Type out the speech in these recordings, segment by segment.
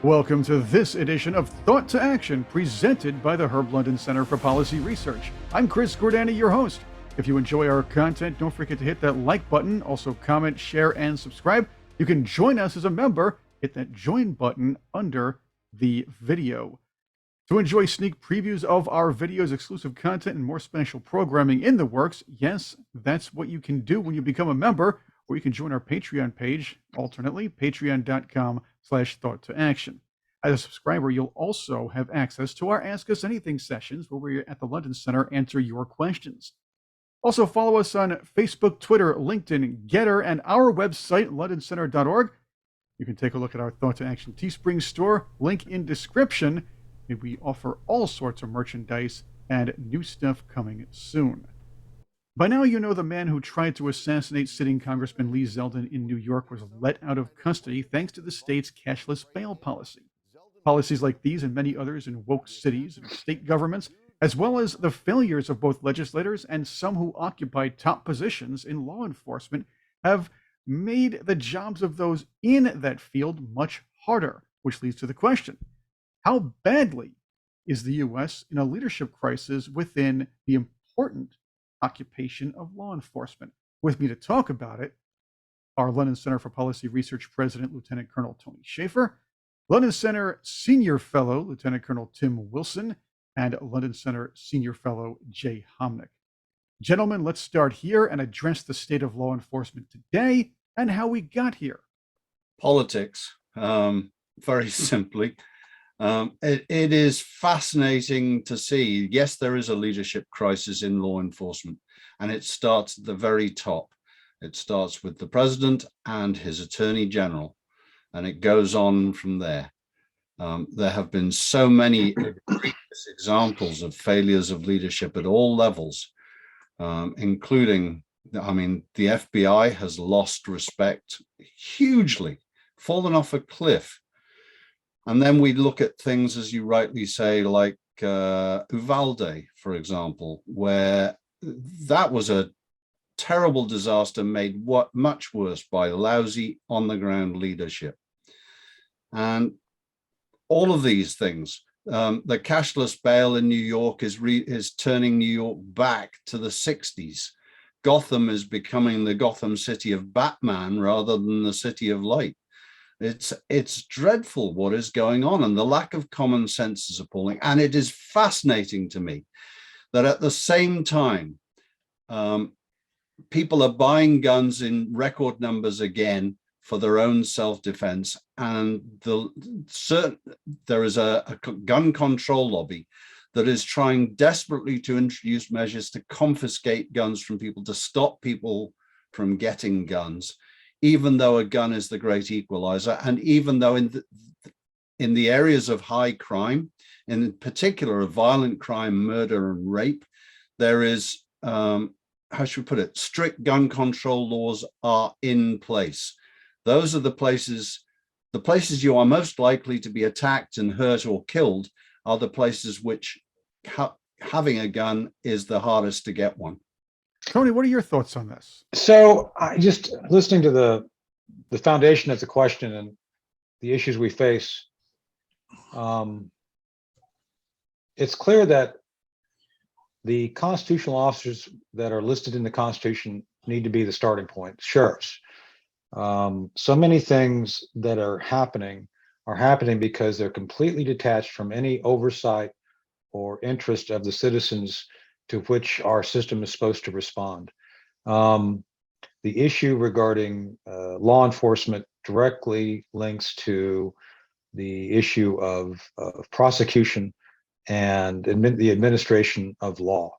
Welcome to this edition of Thought to Action, presented by the Herb London Center for Policy Research. I'm Chris Gordani, your host. If you enjoy our content, don't forget to hit that like button, also comment, share, and subscribe. You can join us as a member. Hit that join button under the video. To enjoy sneak previews of our videos, exclusive content, and more special programming in the works, yes, that's what you can do when you become a member, or you can join our Patreon page, alternately, patreon.com/thought-to-action. As a subscriber, you'll also have access to our Ask Us Anything sessions, where we at the London Center answer your questions. Also, follow us on Facebook, Twitter, LinkedIn, Getter, and our website, londoncenter.org. You can take a look at our Thought to Action Teespring store, link in description. We offer all sorts of merchandise and new stuff coming soon. By now, you know the man who tried to assassinate sitting Congressman Lee Zeldin in New York was let out of custody thanks to the state's cashless bail policy. Policies like these and many others in woke cities and state governments, as well as the failures of both legislators and some who occupy top positions in law enforcement, have made the jobs of those in that field much harder, which leads to the question: how badly is the U.S. in a leadership crisis within the important occupation of law enforcement? With me to talk about it, our London Center for Policy Research President, Lieutenant Colonel Tony Shaffer, London Center Senior Fellow, Lieutenant Colonel Tim Wilson, and London Center Senior Fellow, Jay Homnick. Gentlemen, let's start here and address the state of law enforcement today and how we got here. Politics, very simply. It is fascinating to see. Yes, there is a leadership crisis in law enforcement, and it starts at the very top. It starts with the president and his attorney general, and it goes on from there. There have been so many egregious examples of failures of leadership at all levels, including, the FBI has lost respect hugely, fallen off a cliff. And then we look at things, as you rightly say, like Uvalde, for example, where that was a terrible disaster made much worse by lousy on-the-ground leadership. And all of these things, the cashless bail in New York is turning New York back to the 60s. Gotham is becoming the Gotham City of Batman rather than the City of Light. It's dreadful what is going on, and the lack of common sense is appalling. And it is fascinating to me that at the same time, people are buying guns in record numbers again for their own self-defense, and there is a gun control lobby that is trying desperately to introduce measures to confiscate guns from people, to stop people from getting guns, even though a gun is the great equalizer, and even though in the areas of high crime, in particular of violent crime, murder and rape, there is, how should we put it, strict gun control laws are in place. Those are the places you are most likely to be attacked and hurt or killed are the places which having a gun is the hardest to get one. Tony, what are your thoughts on this? So I just listening to the foundation of the question and the issues we face, it's clear that the constitutional officers that are listed in the Constitution need to be the starting point, sheriffs. So many things that are happening because they're completely detached from any oversight or interest of the citizens to which our system is supposed to respond. The issue regarding law enforcement directly links to the issue of prosecution and the administration of law.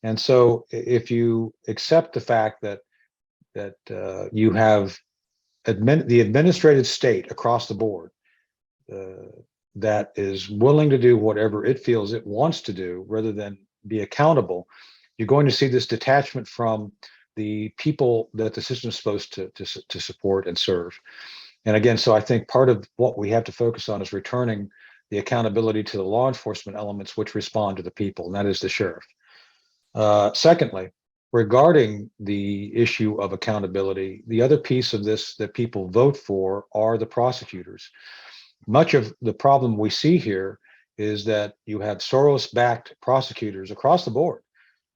And so if you accept the fact that you have the administrative state across the board that is willing to do whatever it feels it wants to do rather than be accountable, you're going to see this detachment from the people that the system is supposed to support and serve. And again, so I think part of what we have to focus on is returning the accountability to the law enforcement elements which respond to the people, and that is the sheriff. Secondly, regarding the issue of accountability, the other piece of this that people vote for are the prosecutors. much of the problem we see here is that you have Soros-backed prosecutors across the board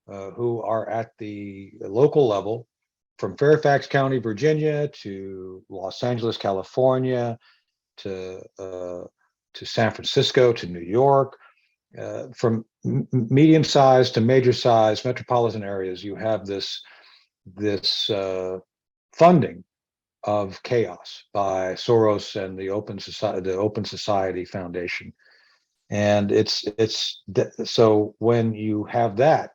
who are at the local level, from Fairfax County, Virginia, to Los Angeles, California, to San Francisco, to New York, from medium-sized to major-sized metropolitan areas. You have this funding of chaos by Soros and the Open Society Foundation, and so when you have that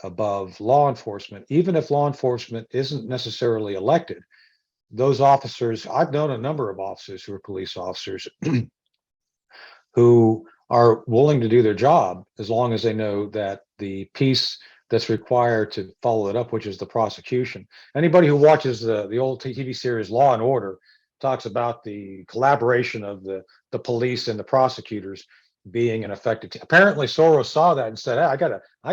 above law enforcement, even if law enforcement isn't necessarily elected, those officers, I've known a number of officers who are police officers who are willing to do their job as long as they know that the piece that's required to follow it up, which is the prosecution. Anybody who watches the old TV series Law and Order talks about the collaboration of the police and the prosecutors being an effective team. Apparently Soros saw that and said, hey, I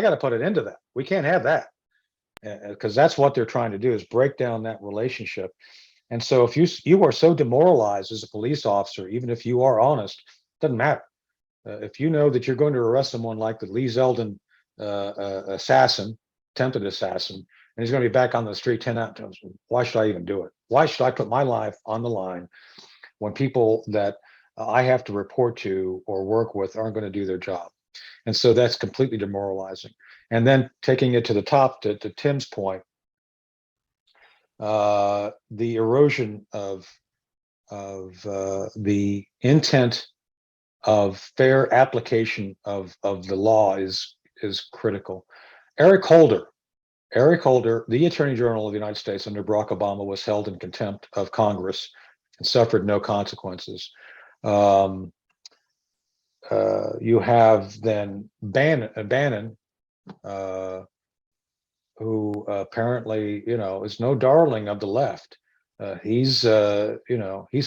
gotta put an end to that. We can't have that, because that's what they're trying to do, is break down that relationship. And so if you are so demoralized as a police officer, even if you are honest, doesn't matter. If you know that you're going to arrest someone like the Lee Zeldin attempted assassin, and he's going to be back on the street 10 times, why should I even do it? Why should I put my life on the line when people that I have to report to or work with aren't going to do their job? And so that's completely demoralizing. And then taking it to the top, to Tim's point, the erosion of the intent of fair application of the law is critical. Eric Holder, the Attorney General of the United States under Barack Obama, was held in contempt of Congress and suffered no consequences. You have then Bannon, who apparently, is no darling of the left. He's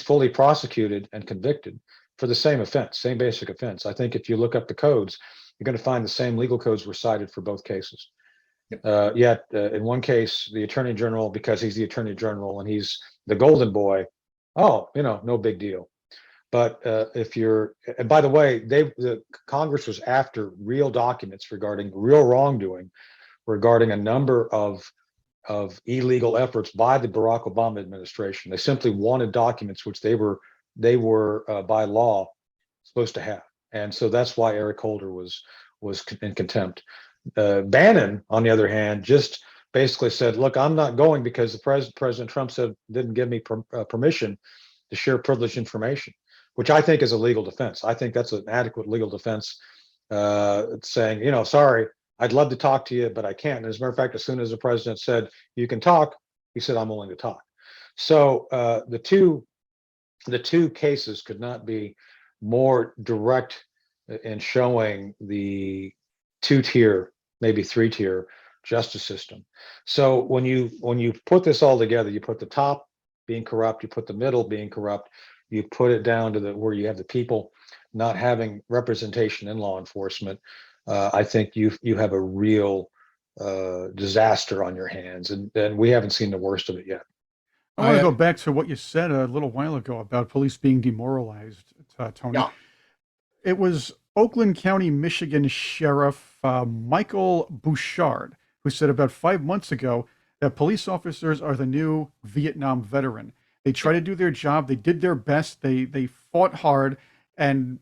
fully prosecuted and convicted for the same offense, same basic offense. I think if you look up the codes, you're going to find the same legal codes were cited for both cases. Yep. Yet in one case, the Attorney General, because he's the Attorney General and he's the golden boy, no big deal. But and by the way, the Congress was after real documents regarding real wrongdoing, regarding a number of illegal efforts by the Barack Obama administration. They simply wanted documents which they were by law supposed to have, and so that's why Eric Holder was in contempt. Bannon, on the other hand, just basically said, "Look, I'm not going because President Trump didn't give me permission to share privileged information," which I think is a legal defense. I think that's an adequate legal defense, saying, sorry, I'd love to talk to you, but I can't. And as a matter of fact, as soon as the president said you can talk, he said, I'm willing to talk. So the two cases could not be more direct in showing the two-tier, maybe three-tier justice system. So when you put this all together, you put the top being corrupt, you put the middle being corrupt, you put it down to where you have the people not having representation in law enforcement. I think you have a real disaster on your hands, and we haven't seen the worst of it yet. I want to go back to what you said a little while ago about police being demoralized, Tony. Yeah. It was Oakland County, Michigan Sheriff Michael Bouchard who said about 5 months ago that police officers are the new Vietnam veteran. They try to do their job. They did their best. They fought hard, and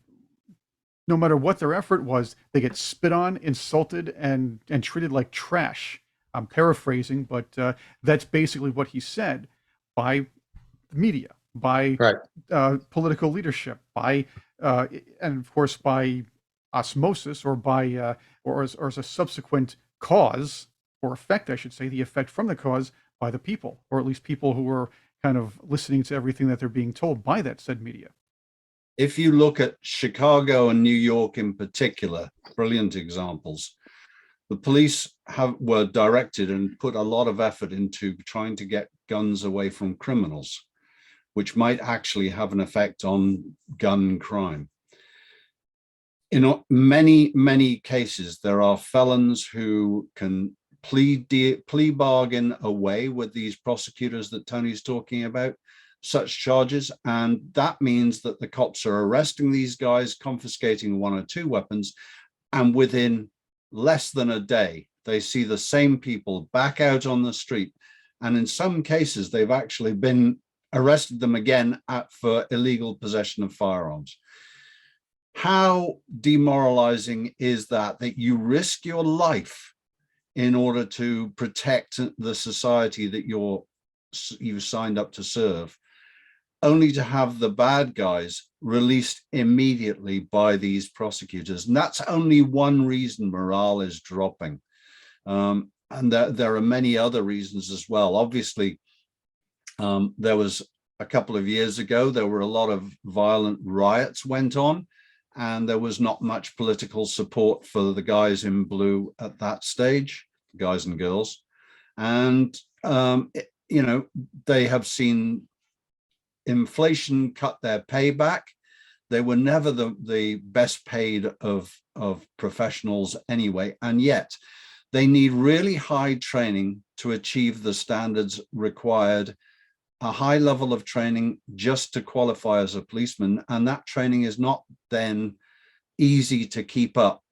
no matter what their effort was, they get spit on, insulted, and treated like trash. I'm paraphrasing, but that's basically what he said, by the media, by political leadership, by and of course by osmosis, or by or as a subsequent cause or effect, I should say, the effect from the cause by the people, or at least people who were kind of listening to everything that they're being told by that said media. If you look at Chicago and New York in particular, brilliant examples, the police were directed and put a lot of effort into trying to get guns away from criminals, which might actually have an effect on gun crime. In many, many cases, there are felons who can plea bargain away with these prosecutors that Tony's talking about. such charges, and that means that the cops are arresting these guys, confiscating 1 or 2 weapons, and within less than a day, they see the same people back out on the street. And in some cases, they've actually been arrested them again for illegal possession of firearms. How demoralizing is that you risk your life in order to protect the society that you've signed up to serve, only to have the bad guys released immediately by these prosecutors? And that's only one reason morale is dropping. And there are many other reasons as well. Obviously, there was a couple of years ago, there were a lot of violent riots went on, and there was not much political support for the guys in blue at that stage, guys and girls. And, they have seen inflation cut their payback. They were never the best paid of professionals anyway, and yet they need really high training to achieve the standards required, a high level of training just to qualify as a policeman. And that training is not then easy to keep up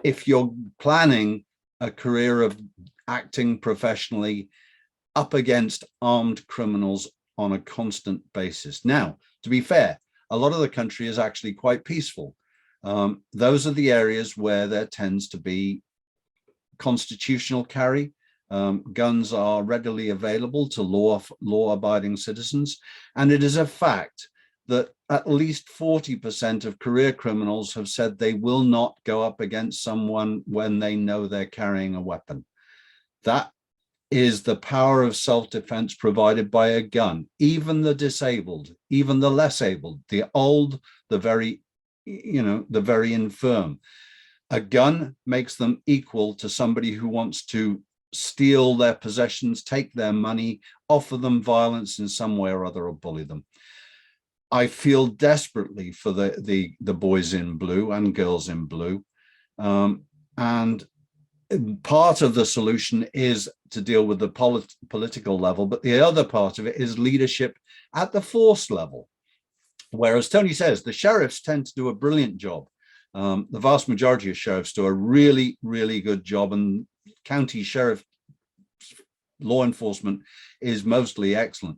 if you're planning a career of acting professionally up against armed criminals on a constant basis. Now, to be fair, a lot of the country is actually quite peaceful. Those are the areas where there tends to be constitutional carry. Guns are readily available to law-abiding citizens. And it is a fact that at least 40% of career criminals have said they will not go up against someone when they know they're carrying a weapon. That is the power of self-defense provided by a gun. Even the disabled, even the less able, the old, the very infirm. A gun makes them equal to somebody who wants to steal their possessions, take their money, offer them violence in some way or other, or bully them. I feel desperately for the boys in blue and girls in blue. And part of the solution is to deal with the political level, but the other part of it is leadership at the force level. Whereas Tony says, the sheriffs tend to do a brilliant job. The vast majority of sheriffs do a really, really good job, and county sheriff law enforcement is mostly excellent.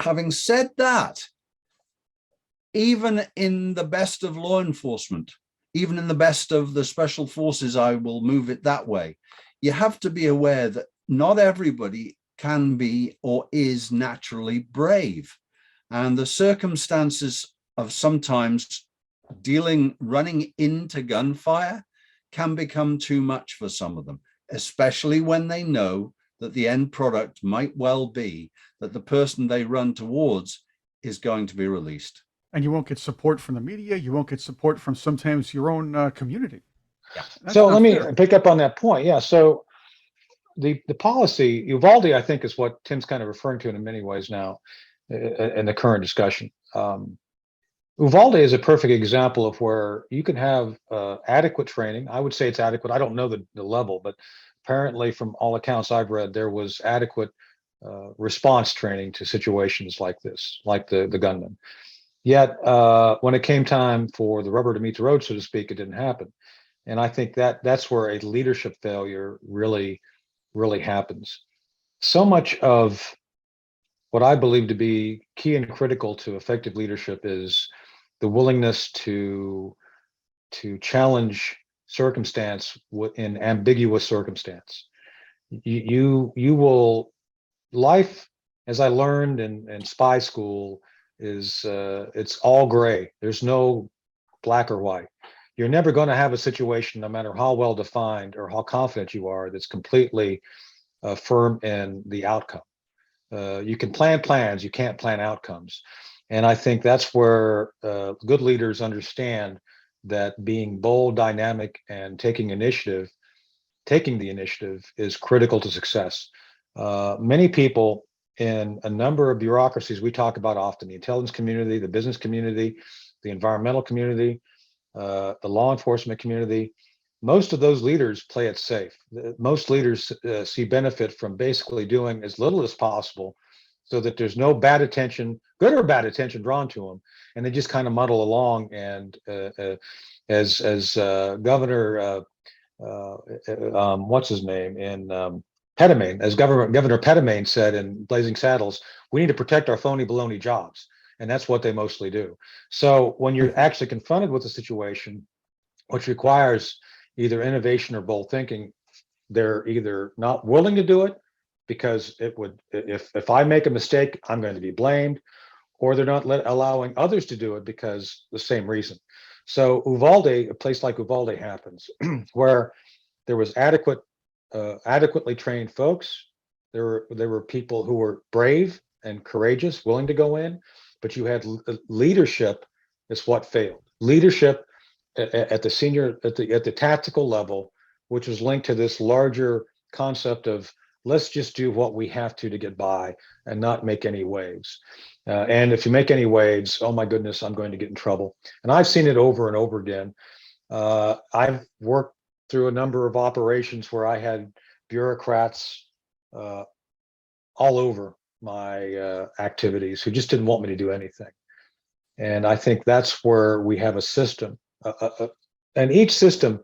Having said that, even in the best of law enforcement, even in the best of the special forces, I will move it that way, you have to be aware that not everybody can be or is naturally brave. And the circumstances of sometimes running into gunfire can become too much for some of them, especially when they know that the end product might well be that the person they run towards is going to be released. And you won't get support from the media. You won't get support from sometimes your own community. Yeah. So let me pick up on that point. Yeah. So the policy, Uvalde, I think, is what Tim's kind of referring to in many ways now in the current discussion. Uvalde is a perfect example of where you can have adequate training. I would say it's adequate. I don't know the level, but apparently from all accounts I've read, there was adequate response training to situations like this, like the gunman. Yet when it came time for the rubber to meet the road, so to speak, it didn't happen. And I think that's where a leadership failure really, really happens. So much of what I believe to be key and critical to effective leadership is the willingness to challenge circumstance in ambiguous circumstance. You will, life, as I learned in spy school, is it's all gray. There's no black or white. You're never going to have a situation, no matter how well defined or how confident you are, that's completely firm in the outcome. You can plan plans, you can't plan outcomes. And I think that's where good leaders understand that being bold, dynamic, and taking the initiative is critical to success. Many people in a number of bureaucracies we talk about often, the intelligence community, the business community, the environmental community, the law enforcement community, most of those leaders play it safe. Most leaders see benefit from basically doing as little as possible so that there's no bad attention, good or bad attention drawn to them, and they just kind of muddle along. And as Governor what's his name in Pettibone, as Governor Pettibone said in Blazing Saddles, we need to protect our phony baloney jobs, and that's what they mostly do. So when you're actually confronted with a situation which requires either innovation or bold thinking, they're either not willing to do it because it would, if I make a mistake, I'm going to be blamed, or they're not allowing others to do it because the same reason. So Uvalde, a place like Uvalde happens, where there was adequately trained folks. There were people who were brave and courageous, willing to go in, but you had leadership is what failed. Leadership at the tactical level, which was linked to this larger concept of let's just do what we have to get by and not make any waves. And if you make any waves, oh my goodness, I'm going to get in trouble. And I've seen it over and over again. I've worked through a number of operations where I had bureaucrats all over my activities who just didn't want me to do anything. And I think that's where we have a system, and each system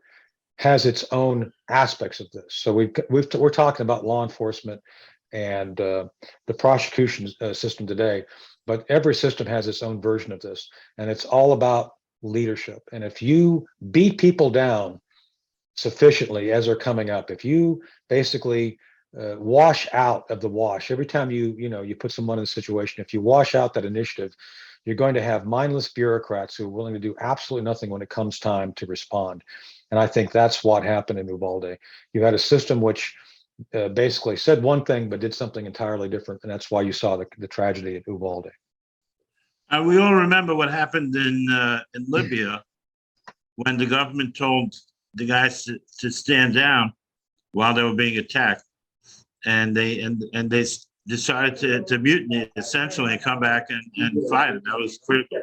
has its own aspects of this. So we're talking about law enforcement and the prosecution system today, but every system has its own version of this, and it's all about leadership. And if you beat people down sufficiently as they're coming up, if you basically wash out of the wash every time you put someone in a situation, if you wash out that initiative, you're going to have mindless bureaucrats who are willing to do absolutely nothing when it comes time to respond. And I think that's what happened in Uvalde. You had a system which basically said one thing but did something entirely different, and that's why you saw the tragedy at Uvalde. We all remember what happened in Libya when the government told the guys to stand down while they were being attacked, and they decided to mutiny essentially and come back and fight it. That was critical.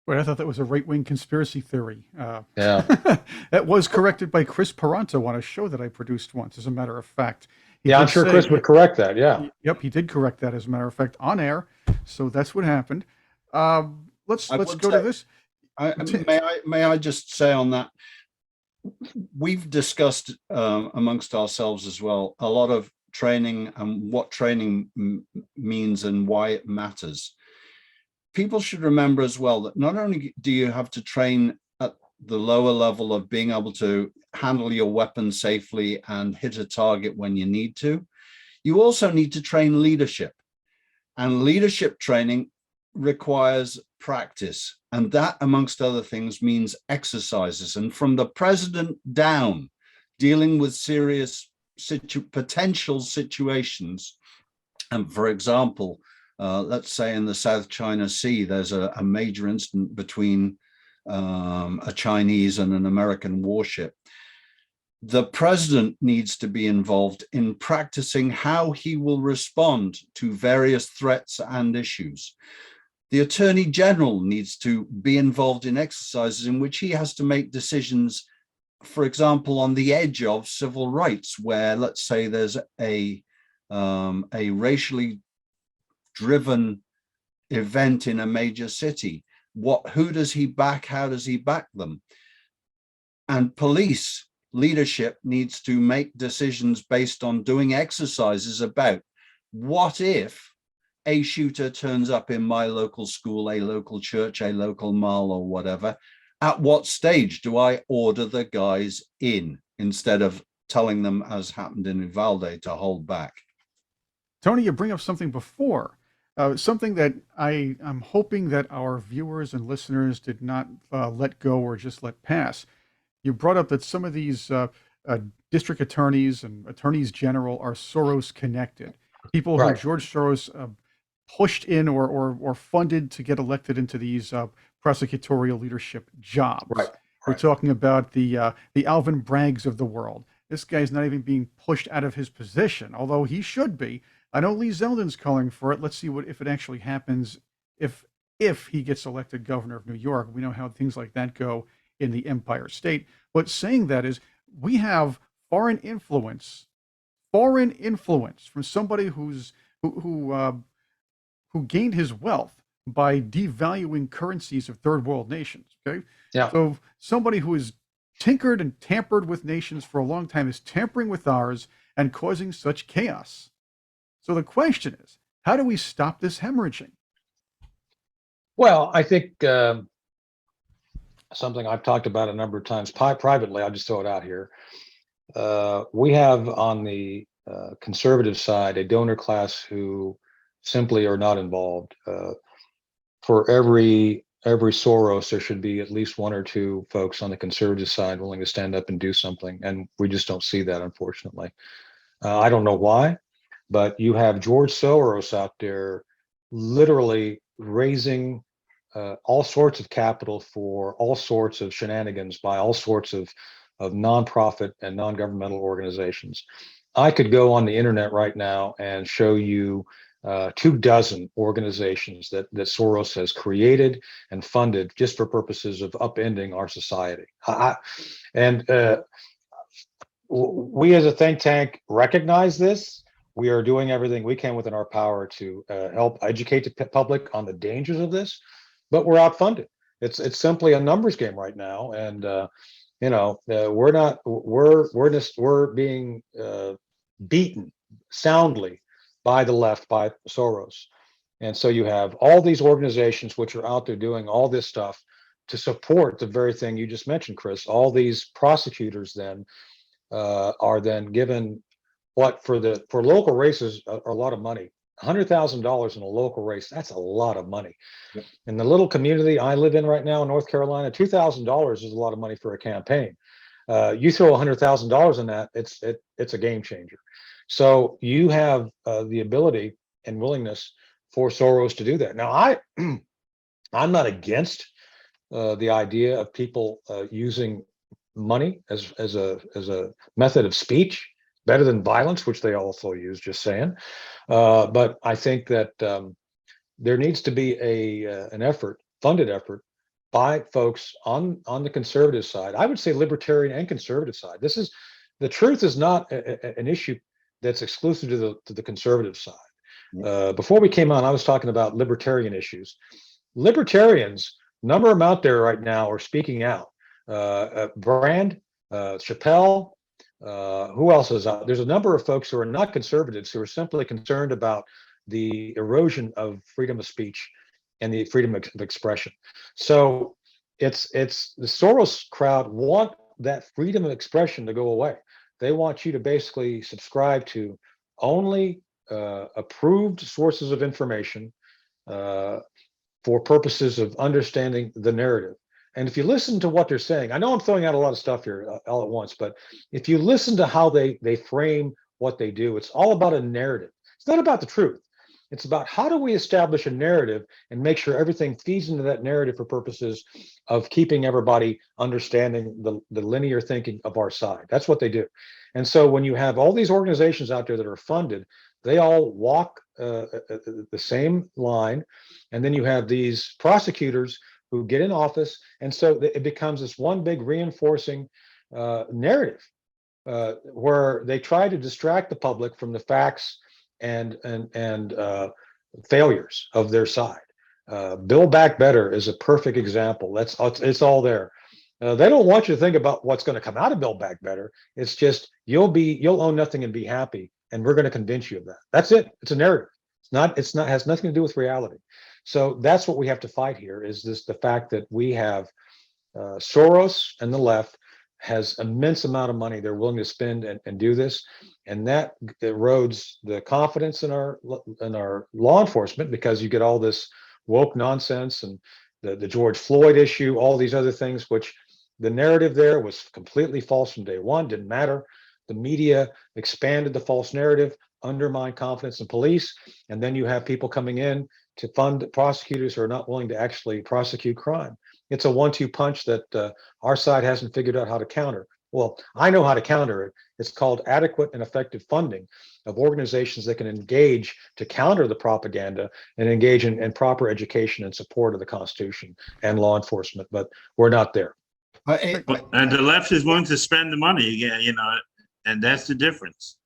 But I thought that was a right-wing conspiracy theory. Yeah. That was corrected by Chris Paranto on a show that I produced once, as a matter of fact. Yeah, I'm sure Chris would correct that. Yeah. Yep, he did correct that, as a matter of fact, on air. So that's what happened. Let's go to this. May I just say on that, we've discussed amongst ourselves as well a lot of training and what training means and why it matters. People should remember as well that not only do you have to train at the lower level of being able to handle your weapon safely and hit a target when you need to, you also need to train leadership. And leadership training requires practice. And that, amongst other things, means exercises. And from the president down, dealing with serious potential situations. And for example, let's say in the South China Sea, there's a major incident between a Chinese and an American warship. The president needs to be involved in practicing how he will respond to various threats and issues. The Attorney General needs to be involved in exercises in which he has to make decisions, for example, on the edge of civil rights, where let's say there's a racially driven event in a major city. Who does he back? How does he back them? And police leadership needs to make decisions based on doing exercises about what if a shooter turns up in my local school, a local church, a local mall or whatever. At what stage do I order the guys in instead of telling them, as happened in Uvalde, to hold back? Tony, you bring up something before, something that I'm hoping that our viewers and listeners did not let go or just let pass. You brought up that some of these district attorneys and attorneys general are Soros connected. People who George Soros pushed in or funded to get elected into these prosecutorial leadership jobs. We're talking about the Alvin Braggs of the world. This guy's not even being pushed out of his position, although he should be. I know Lee Zeldin's calling for it. Let's see if it actually happens. If he gets elected governor of New York, we know how things like that go in the Empire State. But saying that is, we have foreign influence from somebody who who gained his wealth by devaluing currencies of third world nations. Okay, Yeah. so somebody who has tinkered and tampered with nations for a long time is tampering with ours and causing such chaos. So the question is, how do we stop this hemorrhaging? Well, I think something I've talked about a number of times privately, I'll just throw it out here. We have on the conservative side a donor class who simply are not involved. For every Soros, there should be at least one or two folks on the conservative side willing to stand up and do something, and we just don't see that, unfortunately. I don't know why, but you have George Soros out there literally raising all sorts of capital for all sorts of shenanigans by all sorts of nonprofit and non-governmental organizations. I could go on the internet right now and show you 24 organizations that Soros has created and funded just for purposes of upending our society. We as a think tank recognize this. We are doing everything we can within our power to help educate the public on the dangers of this, but we're outfunded. It's simply a numbers game right now, and we're being beaten soundly by the left, by Soros. And so you have all these organizations which are out there doing all this stuff to support the very thing you just mentioned, Chris. All these prosecutors then are then given what for local races are a lot of money. $100,000 in a local race, that's a lot of money. Yep. In the little community I live in right now in North Carolina, $2,000 is a lot of money for a campaign. You throw $100,000 in that, it's a game changer. So you have the ability and willingness for Soros to do that. Now, I'm not against the idea of people using money as a method of speech, better than violence, which they also use. Just saying. But I think that there needs to be an funded effort by folks on the conservative side. I would say libertarian and conservative side. The truth is not an issue that's exclusive to the conservative side. Before we came on, I was talking about libertarian issues. Libertarians, number of them out there right now are speaking out. Brand, Chappelle, who else is out? There's a number of folks who are not conservatives who are simply concerned about the erosion of freedom of speech and the freedom of expression. So it's the Soros crowd want that freedom of expression to go away. They want you to basically subscribe to only approved sources of information for purposes of understanding the narrative. And if you listen to what they're saying, I know I'm throwing out a lot of stuff here all at once, but if you listen to how they frame what they do, it's all about a narrative. It's not about the truth. It's about how do we establish a narrative and make sure everything feeds into that narrative for purposes of keeping everybody understanding the linear thinking of our side. That's what they do. And so when you have all these organizations out there that are funded, they all walk the same line. And then you have these prosecutors who get in office. And so it becomes this one big reinforcing narrative where they try to distract the public from the facts and failures of their side. Build Back Better is a perfect example. It's all there. They don't want you to think about what's going to come out of Build Back Better. It's just you'll own nothing and be happy, and we're going to convince you of that. That's it. It's a narrative. It's not has nothing to do with reality. So that's what we have to fight here. Is the fact that we have Soros and the left has immense amount of money they're willing to spend and do this, and that erodes the confidence in our law enforcement, because you get all this woke nonsense and the George Floyd issue, all these other things, which the narrative there was completely false from day one. Didn't matter. The media expanded the false narrative, undermined confidence in police, and then you have people coming in to fund prosecutors who are not willing to actually prosecute crime. It's a 1-2 punch that our side hasn't figured out how to counter. Well, I know how to counter it. It's called adequate and effective funding of organizations that can engage to counter the propaganda and engage in proper education and support of the Constitution and law enforcement. But we're not there. And the left is willing to spend the money, and that's the difference.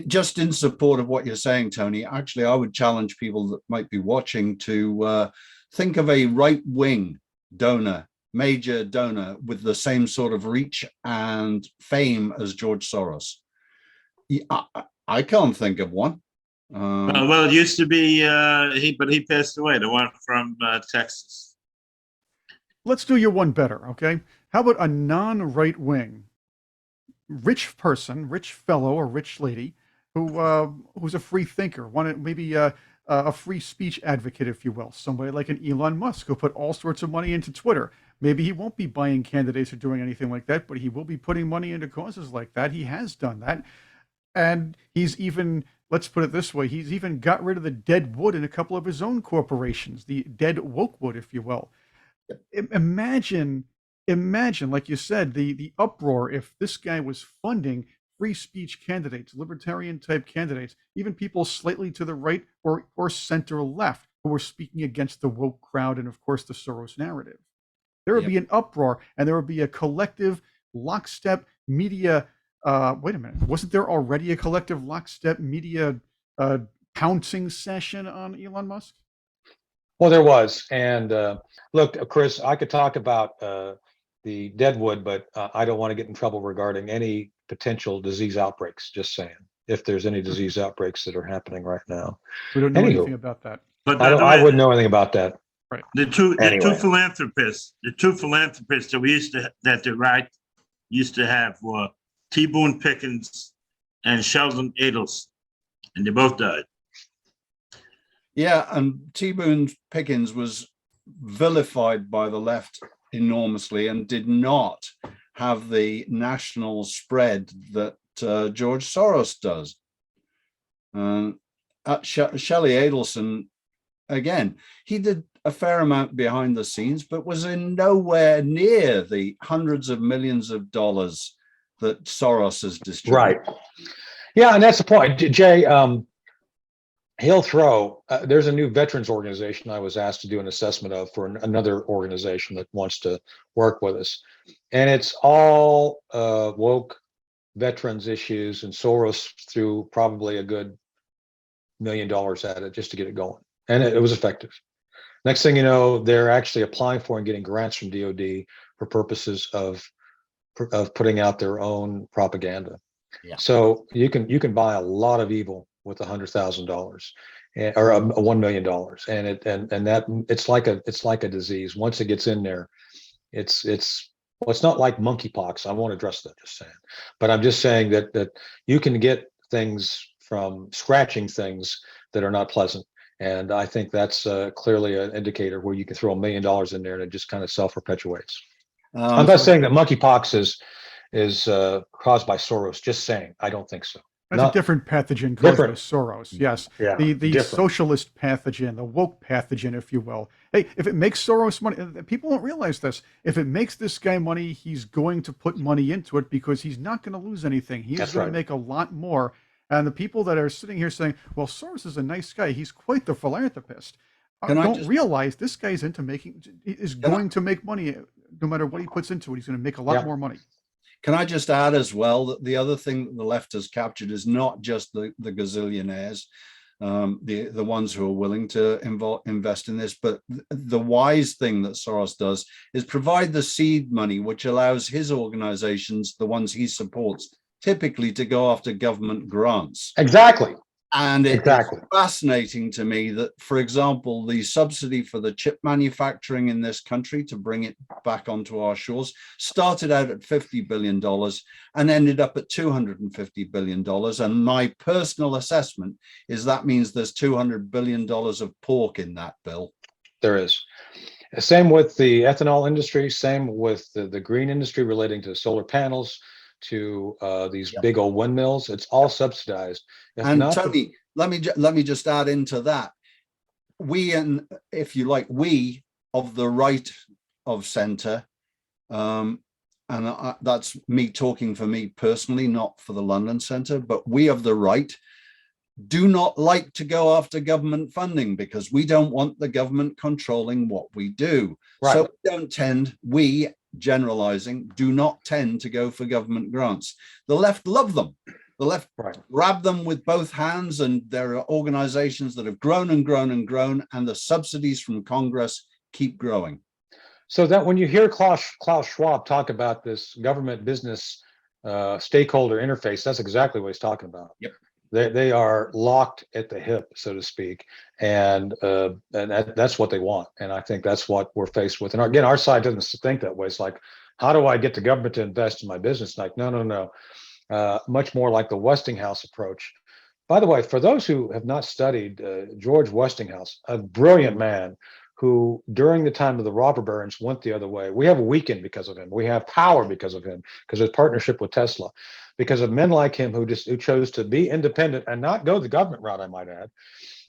just in support of what you're saying, Tony, actually, I would challenge people that might be watching to think of a right-wing donor, major donor, with the same sort of reach and fame as George Soros. I can't think of one. Well, it used to be, but he passed away, the one from Texas. Let's do you one better, okay? How about a non-right wing rich person, rich fellow or rich lady who's a free thinker, maybe a free speech advocate, if you will, somebody like an Elon Musk who put all sorts of money into Twitter. Maybe he won't be buying candidates or doing anything like that, but he will be putting money into causes like that. He has done that. And he's even, let's put it this way, he's even got rid of the dead wood in a couple of his own corporations, the dead woke wood, if you will. Imagine, like you said, the uproar if this guy was funding free speech candidates, libertarian type candidates, even people slightly to the right or center left who were speaking against the woke crowd and, of course, the Soros narrative. There would be an uproar, and there would be a collective lockstep media. Wait a minute, wasn't there already a collective lockstep media pouncing session on Elon Musk? Well, there was. And look, Chris, I could talk about the deadwood, but I don't want to get in trouble regarding any potential disease outbreaks, just saying, if there's any disease outbreaks that are happening right now. We don't know anything about that. But I wouldn't know anything about that. Right. The two philanthropists that we that the right used to have were T. Boone Pickens and Sheldon Adelson, and they both died. Yeah, and T. Boone Pickens was vilified by the left enormously and did not have the national spread that George Soros does. Shelley Adelson, again, he did a fair amount behind the scenes, but was in nowhere near the hundreds of millions of dollars that Soros has distributed. Right. Yeah, and that's the point, Jay. He'll throw. There's a new veterans organization I was asked to do an assessment of for another organization that wants to work with us, and it's all woke veterans issues, and Soros threw probably a good $1 million at it just to get it going, and it was effective. Next thing you know, they're actually applying for and getting grants from DoD for purposes of putting out their own propaganda. Yeah. So you can buy a lot of evil with $100,000 or $1 million, and that it's like a disease. Once it gets in there, it's not like monkeypox. I won't address that, just saying, but I'm just saying that you can get things from scratching things that are not pleasant, and I think that's clearly an indicator where you can throw $1 million in there and it just kind of self-perpetuates. I'm not saying that monkeypox is caused by Soros. Just saying, I don't think so. That's a different pathogen caused by Soros. Yes, yeah, the socialist pathogen, the woke pathogen, if you will. Hey, if it makes Soros money, people don't realize this. If it makes this guy money, he's going to put money into it because he's not going to lose anything. He's going to make a lot more. And the people that are sitting here saying, "Well, Soros is a nice guy. He's quite the philanthropist," don't realize this guy's going to make money no matter what he puts into it. He's going to make a lot more money. Can I just add as well that the other thing that the left has captured is not just the gazillionaires, the ones who are willing to invest in this, but the wise thing that Soros does is provide the seed money, which allows his organizations, the ones he supports, typically to go after government grants. Exactly. And it's fascinating to me that, for example, the subsidy for the chip manufacturing in this country to bring it back onto our shores started out at $50 billion and ended up at $250 billion. And my personal assessment is that means there's $200 billion of pork in that bill. There is. Same with the ethanol industry, same with the green industry relating to solar panels, to these big old windmills. It's all subsidized. And Tony, let me just add into that. We, and if you like, we of the right of center, and that's me talking for me personally, not for the London Centre, but we of the right do not like to go after government funding because we don't want the government controlling what we do. Right. So we generalizing, do not tend to go for government grants. The left love them. The left Right. grab them with both hands, and there are organizations that have grown and grown and grown, and the subsidies from Congress keep growing. So that when you hear Klaus Schwab talk about this government business stakeholder interface, that's exactly what he's talking about. Yep. They are locked at the hip, so to speak, and that's what they want. And I think that's what we're faced with. And again, our side doesn't think that way. It's like, how do I get the government to invest in my business? Like, no. Much more like the Westinghouse approach. By the way, for those who have not studied George Westinghouse, a brilliant man who during the time of the robber barons went the other way. We have a weekend because of him. We have power because of him, because of his partnership with Tesla, because of men like him who chose to be independent and not go the government route, I might add,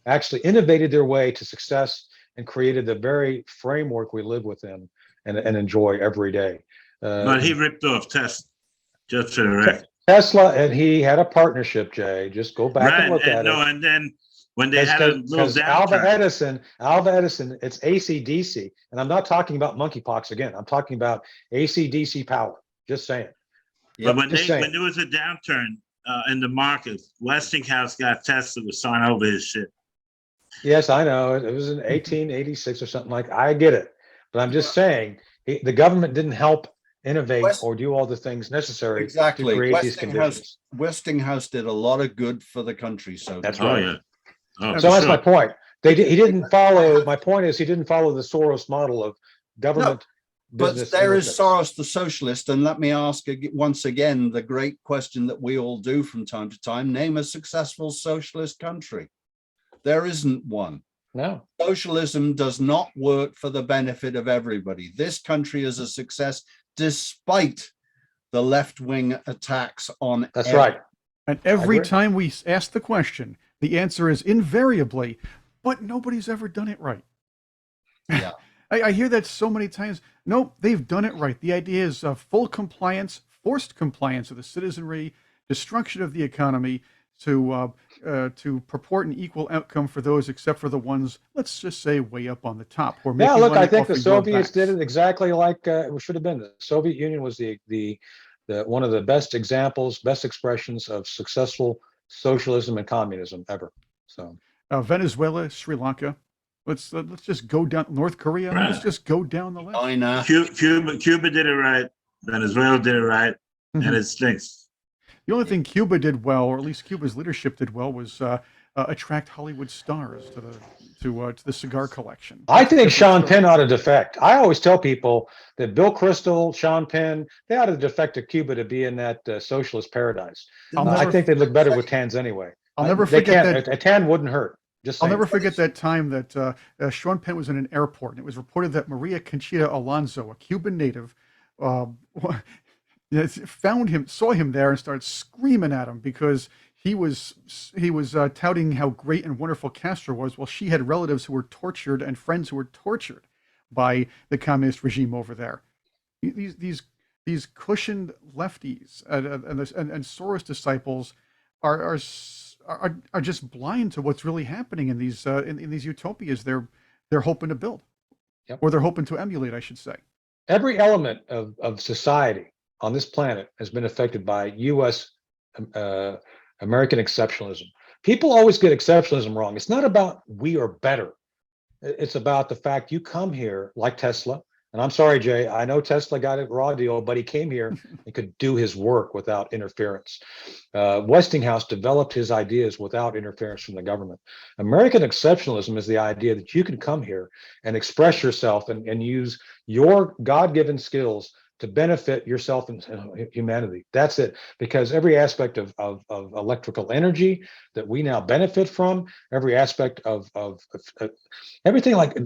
actually innovated their way to success and created the very framework we live within and enjoy every day. But he ripped off Tesla, just for the record. Tesla and he had a partnership, Jay. Just go back and look at it. No, and then when they had a little downturn. Alva Edison, it's AC/DC. And I'm not talking about monkeypox again. I'm talking about AC/DC power. Just saying. But when there was a downturn in the market, Westinghouse got Tesla to sign over his shit. Yes, I know. It was in 1886 or something like that. I get it. But I'm just saying the government didn't help innovate or do all the things necessary to create these conditions. Westinghouse did a lot of good for the country. So that's right. Oh, yeah. Oh, so that's my point. He didn't follow. My point is he didn't follow the Soros model of government. No, but there is Soros the socialist, and let me ask once again the great question that we all do from time to time: name a successful socialist country. There isn't one. No. Socialism does not work for the benefit of everybody. This country is a success despite the left-wing attacks on. That's right. And every time we ask the question, the answer is invariably, but nobody's ever done it right. Yeah. I hear that so many times. No, they've done it right. The idea is full compliance, forced compliance of the citizenry, destruction of the economy to purport an equal outcome for those except for the ones, let's just say, way up on the top. Yeah, look, I think the Soviets did it exactly like it should have been. The Soviet Union was the one of the best examples, best expressions of successful socialism and communism ever. So Venezuela, Sri Lanka. Let's just go down. North Korea. Right. Let's just go down the list. China. Cuba did it right. Venezuela did it right, and it stinks. The only thing Cuba did well, or at least Cuba's leadership did well, was attract Hollywood stars to the cigar collection. I think Sean Penn ought to defect. I always tell people that Bill Kristol, Sean Penn, they ought to defect to Cuba to be in that socialist paradise. I think they'd look better with tans anyway. I'll never forget that a tan wouldn't hurt. I'll never forget that time that Sean Penn was in an airport, and it was reported that Maria Conchita Alonso, a Cuban native, saw him there and started screaming at him because he was touting how great and wonderful Castro was, while she had relatives who were tortured and friends who were tortured by the communist regime over there. These cushioned lefties and Soros disciples are just blind to what's really happening in these utopias they're hoping to build, or they're hoping to emulate, I should say. Every element of society on this planet has been affected by U.S. American exceptionalism. People always get exceptionalism wrong. It's not about we are better. It's about the fact you come here like Tesla. And I'm sorry, Jay, I know Tesla got a raw deal, but he came here and could do his work without interference. Westinghouse developed his ideas without interference from the government. American exceptionalism is the idea that you can come here and express yourself and use your God-given skills to benefit yourself and humanity. That's it. Because every aspect of electrical energy that we now benefit from, every aspect of everything like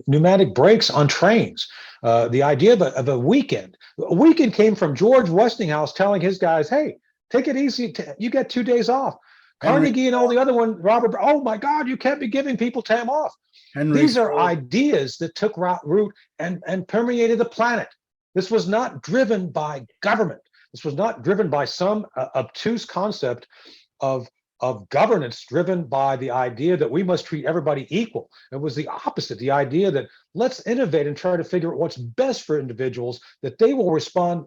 pneumatic brakes on trains, the idea of a weekend. A weekend came from George Westinghouse telling his guys, hey, take it easy. You get 2 days off. Carnegie and all the other one, Robert, oh my God, you can't be giving people time off. These are ideas that took root and permeated the planet. This was not driven by government. This was not driven by some obtuse concept of of governance driven by the idea that we must treat everybody equal. It was the opposite, the idea that let's innovate and try to figure out what's best for individuals, that they will respond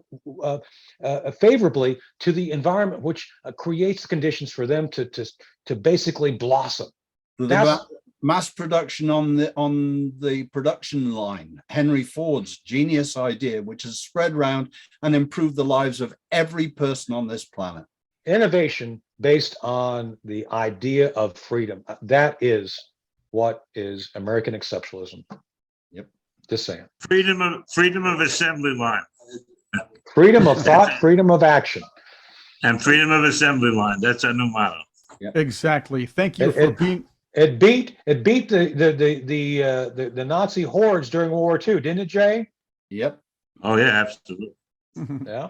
favorably to the environment, which creates conditions for them to basically blossom. The mass production on the production line, Henry Ford's genius idea, which has spread around and improved the lives of every person on this planet. Innovation based on the idea of freedom. That is what is American exceptionalism. Yep. Just saying. Freedom of assembly line. Freedom of thought, freedom of action. And freedom of assembly line. That's our new motto. Yep. Exactly. Thank you for being. It beat the Nazi hordes during World War II, didn't it, Jay? Yep. Oh yeah, absolutely. Yeah.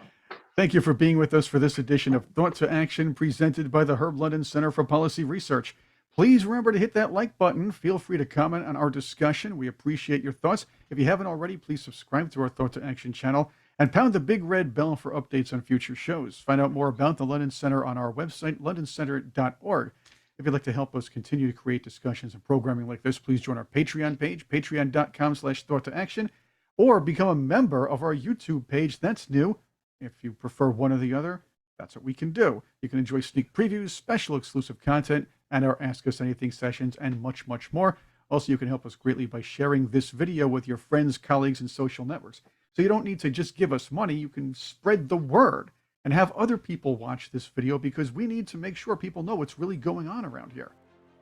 Thank you for being with us for this edition of Thought to Action presented by the Herb London Center for Policy Research. Please remember to hit that like button. Feel free to comment on our discussion. We appreciate your thoughts. If you haven't already, please subscribe to our Thought to Action channel and pound the big red bell for updates on future shows. Find out more about the London Center on our website, londoncenter.org. If you'd like to help us continue to create discussions and programming like this, please join our Patreon page, patreon.com/thought to action, or become a member of our YouTube page. That's new. If you prefer one or the other, that's what we can do. You can enjoy sneak previews, special exclusive content, and our Ask Us Anything sessions, and much, much more. Also, you can help us greatly by sharing this video with your friends, colleagues, and social networks. So you don't need to just give us money. You can spread the word and have other people watch this video, because we need to make sure people know what's really going on around here.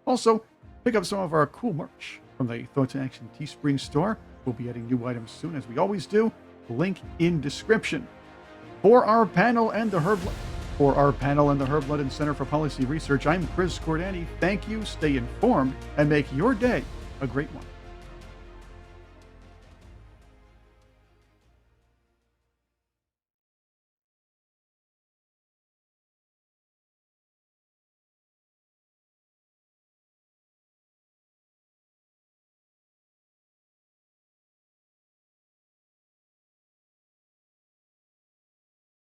Also, pick up some of our cool merch from the Thought to Action Teespring store. We'll be adding new items soon, as we always do. Link in description. For our panel and the Herb London Center for Policy Research, I'm Chris Cordani. Thank you, stay informed, and make your day a great one.